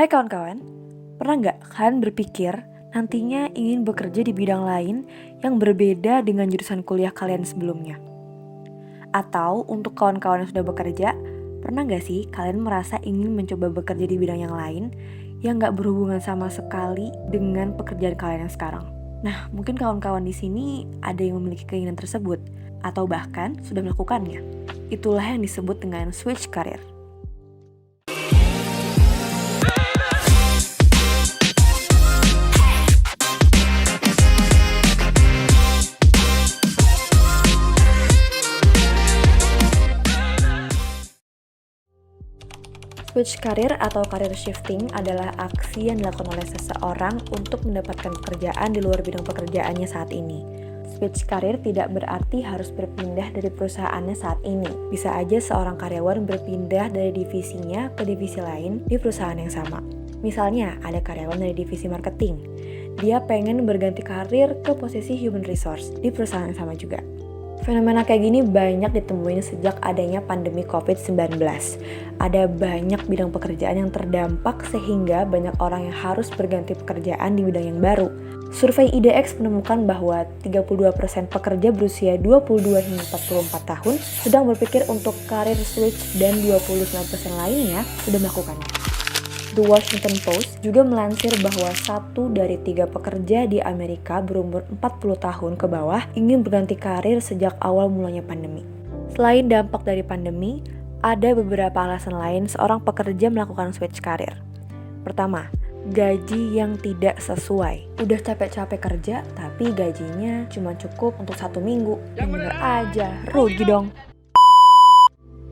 Hai kawan-kawan, pernah nggak kalian berpikir nantinya ingin bekerja di bidang lain yang berbeda dengan jurusan kuliah kalian sebelumnya? Atau untuk kawan-kawan yang sudah bekerja, pernah nggak sih kalian merasa ingin mencoba bekerja di bidang yang lain yang nggak berhubungan sama sekali dengan pekerjaan kalian yang sekarang? Nah, mungkin kawan-kawan di sini ada yang memiliki keinginan tersebut, atau bahkan sudah melakukannya. Itulah yang disebut dengan switch career. Switch career atau career shifting adalah aksi yang dilakukan oleh seseorang untuk mendapatkan pekerjaan di luar bidang pekerjaannya saat ini. Switch career tidak berarti harus berpindah dari perusahaannya saat ini. Bisa aja seorang karyawan berpindah dari divisinya ke divisi lain di perusahaan yang sama. Misalnya, ada karyawan dari divisi marketing. Dia pengen berganti karir ke posisi human resource di perusahaan yang sama juga. Fenomena kayak gini banyak ditemuin sejak adanya pandemi COVID-19. Ada banyak bidang pekerjaan yang terdampak sehingga banyak orang yang harus berganti pekerjaan di bidang yang baru. Survei IDX menemukan bahwa 32% pekerja berusia 22 hingga 44 tahun sedang berpikir untuk karir switch dan 29% lainnya sudah melakukannya. The Washington Post juga melansir bahwa 1 dari 3 pekerja di Amerika berumur 40 tahun ke bawah ingin berganti karir sejak awal mulanya pandemi. Selain dampak dari pandemi, ada beberapa alasan lain seorang pekerja melakukan switch karir. Pertama, gaji yang tidak sesuai. Udah capek-capek kerja, tapi gajinya cuma cukup untuk 1 minggu. Yang bener aja, rugi dong.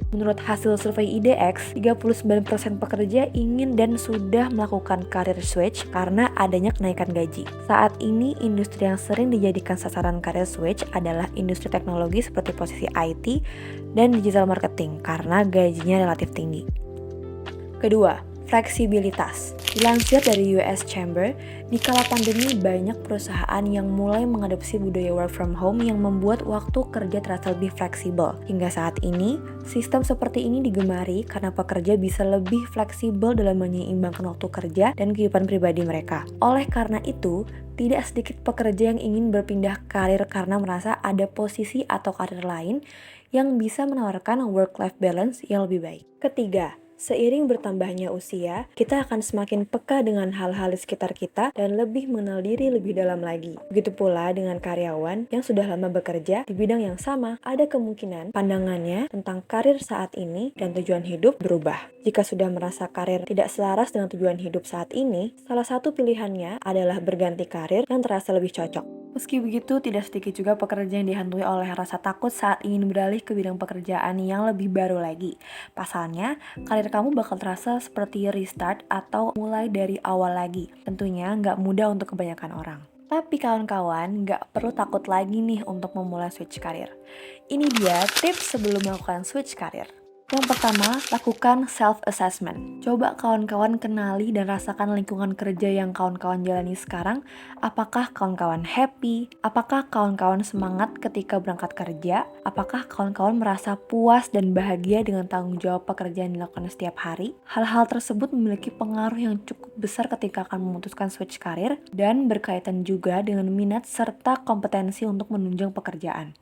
Menurut hasil survei IDX, 39% pekerja ingin dan sudah melakukan career switch karena adanya kenaikan gaji. Saat ini, industri yang sering dijadikan sasaran career switch adalah industri teknologi seperti posisi IT dan digital marketing karena gajinya relatif tinggi. Kedua, fleksibilitas. Dilansir dari US Chamber, di kala pandemi banyak perusahaan yang mulai mengadopsi budaya work from home yang membuat waktu kerja terasa lebih fleksibel. Hingga saat ini, sistem seperti ini digemari karena pekerja bisa lebih fleksibel dalam menyeimbangkan waktu kerja dan kehidupan pribadi mereka. Oleh karena itu, tidak sedikit pekerja yang ingin berpindah karir karena merasa ada posisi atau karir lain yang bisa menawarkan work-life balance yang lebih baik. Ketiga, seiring bertambahnya usia, kita akan semakin peka dengan hal-hal di sekitar kita dan lebih mengenal diri lebih dalam lagi. Begitu pula dengan karyawan yang sudah lama bekerja di bidang yang sama, ada kemungkinan pandangannya tentang karir saat ini dan tujuan hidup berubah. Jika sudah merasa karir tidak selaras dengan tujuan hidup saat ini, salah satu pilihannya adalah berganti karir yang terasa lebih cocok. Meski begitu, tidak sedikit juga pekerja yang dihantui oleh rasa takut saat ingin beralih ke bidang pekerjaan yang lebih baru lagi. Pasalnya, karir kamu bakal terasa seperti restart atau mulai dari awal lagi. Tentunya nggak mudah untuk kebanyakan orang. Tapi kawan-kawan, nggak perlu takut lagi nih untuk memulai switch karir. Ini dia tips sebelum melakukan switch karir. Yang pertama, lakukan self-assessment. Coba kawan-kawan kenali dan rasakan lingkungan kerja yang kawan-kawan jalani sekarang. Apakah kawan-kawan happy? Apakah kawan-kawan semangat ketika berangkat kerja? Apakah kawan-kawan merasa puas dan bahagia dengan tanggung jawab pekerjaan yang dilakukan setiap hari? Hal-hal tersebut memiliki pengaruh yang cukup besar ketika akan memutuskan switch karir dan berkaitan juga dengan minat serta kompetensi untuk menunjang pekerjaan.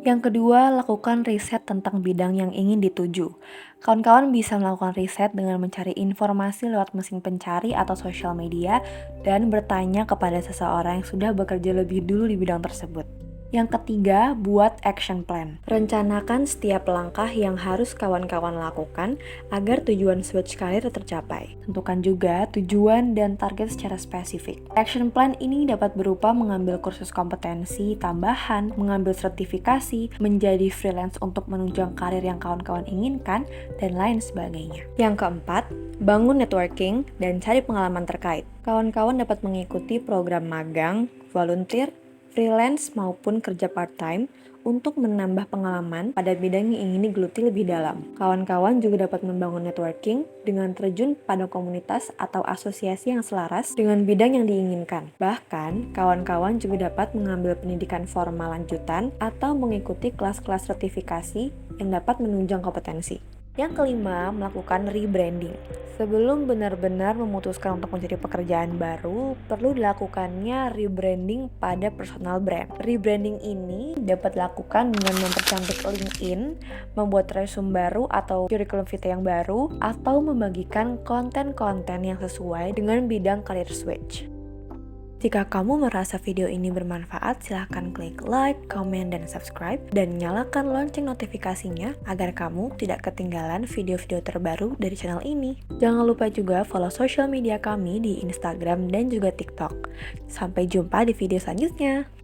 Yang kedua, lakukan riset tentang bidang yang ingin dituju. Kawan-kawan bisa melakukan riset dengan mencari informasi lewat mesin pencari atau sosial media dan bertanya kepada seseorang yang sudah bekerja lebih dulu di bidang tersebut. Yang ketiga, buat action plan. Rencanakan setiap langkah yang harus kawan-kawan lakukan agar tujuan switch career tercapai. Tentukan juga tujuan dan target secara spesifik. Action plan ini dapat berupa mengambil kursus kompetensi tambahan, mengambil sertifikasi, menjadi freelance untuk menunjang karir yang kawan-kawan inginkan, dan lain sebagainya. Yang keempat, bangun networking dan cari pengalaman terkait. Kawan-kawan dapat mengikuti program magang, volunteer, freelance maupun kerja part-time untuk menambah pengalaman pada bidang yang ingin digeluti lebih dalam. Kawan-kawan juga dapat membangun networking dengan terjun pada komunitas atau asosiasi yang selaras dengan bidang yang diinginkan. Bahkan, kawan-kawan juga dapat mengambil pendidikan formal lanjutan atau mengikuti kelas-kelas sertifikasi yang dapat menunjang kompetensi. Yang kelima, melakukan rebranding. Sebelum benar-benar memutuskan untuk mencari pekerjaan baru, perlu dilakukannya rebranding pada personal brand. Rebranding ini dapat dilakukan dengan mempercantik LinkedIn, membuat resume baru atau curriculum vitae yang baru, atau membagikan konten-konten yang sesuai dengan bidang career switch. Jika kamu merasa video ini bermanfaat, silahkan klik like, komen, dan subscribe, dan nyalakan lonceng notifikasinya agar kamu tidak ketinggalan video-video terbaru dari channel ini. Jangan lupa juga follow sosial media kami di Instagram dan juga TikTok. Sampai jumpa di video selanjutnya.